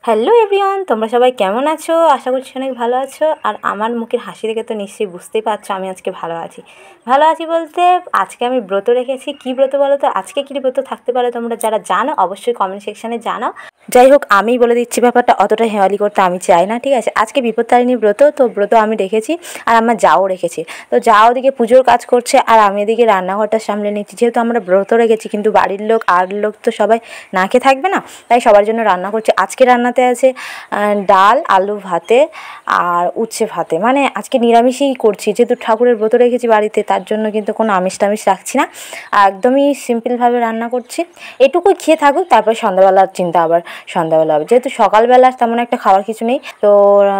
Hello everyone, তোমরা সবাই কেমন আছো? আশা করছি অনেক ভালো আছো। আর আমার মুখের হাসি দেখে তো নিশ্চয়ই বুঝতেই পারছো আমি আজকে ভালো আছি। ভালো আছি বলতে আজকে আমি ব্রত রেখেছি। কী ব্রত বলো তো? আজকে কী ব্রত থাকতে পারে তোমরা যারা জানো অবশ্যই কমেন্ট সেকশানে জানাও। যাই হোক, আমি বলে দিচ্ছি ব্যাপারটা, অতটা হেয়ালি করতে আমি চাই না, ঠিক আছে? আজকে বিপত্তারিণী ব্রত, তো ব্রত আমি রেখেছি আর আমার যাও রেখেছি। তো যাও ওদিকে পুজোর কাজ করছে আর আমি এদিকে রান্নাঘরটা সামলে নিচ্ছি। যেহেতু আমরা ব্রত রেখেছি কিন্তু বাড়ির লোক আর লোক তো সবাই না খেয়ে থাকবে না, তাই সবার জন্য রান্না করছি। আজকে রান্নাতে আছে ডাল, আলু ভাতে আর উচ্ছে ভাতে, মানে আজকে নিরামিষই করছি। যেহেতু ঠাকুরের ব্রত রেখেছি বাড়িতে, তার জন্য কিন্তু কোনো আমিষ টামিষ রাখছি না, একদমই সিম্পলভাবে রান্না করছি। এটুকুই খেয়ে থাকুক, তারপর সন্ধ্যাবেলার চিন্তা আবার সন্ধ্যাবেলা হবে। যেহেতু সকালবেলা তেমন একটা খাবার কিছু নেই, তো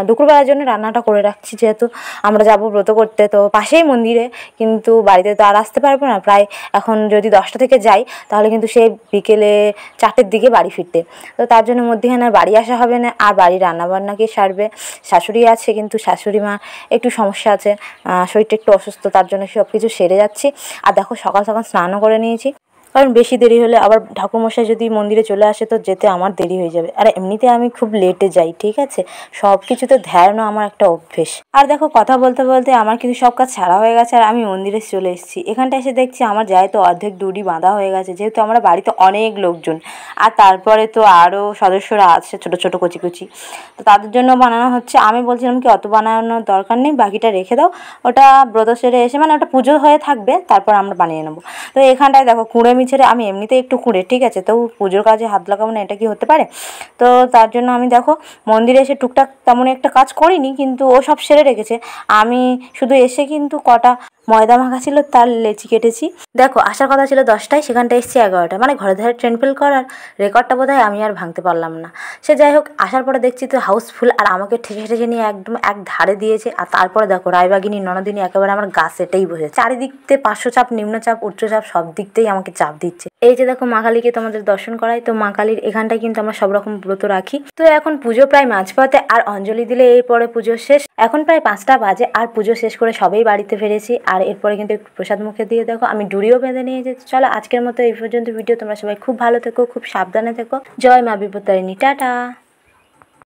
দুপুরবেলার জন্য রান্নাটা করে রাখছি। যেহেতু আমরা যাবো ব্রত করতে, তো পাশেই মন্দিরে, কিন্তু বাড়িতে তো আর আসতে পারবো না। প্রায় এখন যদি 10টা থেকে যাই তাহলে কিন্তু সেই বিকেলে 4টের দিকে বাড়ি ফিরতে, তো তার জন্য মধ্যেখানে আর বাড়ি আসা হবে না। আর বাড়ির রান্নাবান্না কে সারবে? শাশুড়ি আছে, কিন্তু শাশুড়ি মা একটু সমস্যা আছে, শরীরটা একটু অসুস্থ, তার জন্য সব কিছু সেরে যাচ্ছি। আর দেখো সকাল সকাল স্নানও করে নিয়েছি, কারণ বেশি দেরি হলে আবার ঠাকুরমশাই যদি মন্দিরে চলে আসে তো যেতে আমার দেরি হয়ে যাবে। আর এমনিতে আমি খুব লেটে যাই, ঠিক আছে? সব কিছুতে ধ্যানও আমার একটা অভ্যেস। আর দেখো কথা বলতে বলতে আমার কিন্তু সব কাজ ছাড়া হয়ে গেছে আর আমি মন্দিরে চলে এসেছি। এখানটা এসে দেখছি আমার যায় তো অর্ধেক দড়ি বাঁধা হয়ে গেছে, যেহেতু আমরা বাড়িতে অনেক লোকজন আর তারপরে তো আরও সদস্যরা আছে ছোটো ছোটো কচি কচি, তো তাদের জন্য বানানো হচ্ছে। আমি বলছিলাম কি অত বানানোর দরকার নেই, বাকিটা রেখে দাও, ওটা ব্রত সেরে এসে, মানে ওটা পুজো হয়ে থাকবে, তারপর আমরা বানিয়ে নেবো। তো এখানটায় দেখো কুঁড়ে মিছেরে, আমি এমনিতে একটু কুঁড়ে, ঠিক আছে, তো পুজোর কাজে হাত লাগাবো না, এটা কি হতে পারে? তো তার জন্য আমি দেখো মন্দিরে এসে টুকটাক তেমন একটা কাজ করিনি, কিন্তু ও সব সেরে রেখেছে। আমি শুধু এসে কিন্তু কটা ময়দা মাখা ছিল তার লেচি কেটেছি। দেখো আসার কথা ছিল 10টায়, সেখানটা এসেছি 11টা, মানে ঘরে ধারে ট্রেন ফেল করার রেকর্ডটা বোধহয় আমি আর ভাঙতে পারলাম না। সে যাই হোক, আসার পরে দেখছি তো হাউসফুল, আর আমাকে ঠেকে ঠেকে নিয়ে একদম এক ধারে দিয়েছে। আর তারপরে দেখো রায়বাগিনী ননদিনী একেবারে আমার গা সেটেই বসে, চারিদিকতে পার্শ্বচাপ, নিম্নচাপ, উচ্চচাপ, সব দিকতেই আমাকে চাপ দিচ্ছে। এই যে দেখো মা কালীকে তোমাদের দর্শন করাই, তো মা কালীর এখানটায় কিন্তু আমরা সব রকম ব্রত রাখি। তো এখন পুজো প্রায় মাঝপথে, আর অঞ্জলি দিলে এরপরে পুজো শেষ। এখন প্রায় 5টা বাজে আর পুজো শেষ করে সবাই বাড়িতে ফিরেছি। আর এরপরে কিন্তু একটু প্রসাদ মুখে দিয়ে দেখো আমি ডুরিও বেঁধে নিয়ে যেতে। চলো আজকের মতো এই পর্যন্ত ভিডিও। তোমরা সবাই খুব ভালো থেকো, খুব সাবধানে থেকো। জয় মা বিপত্তারিণী, টাটা।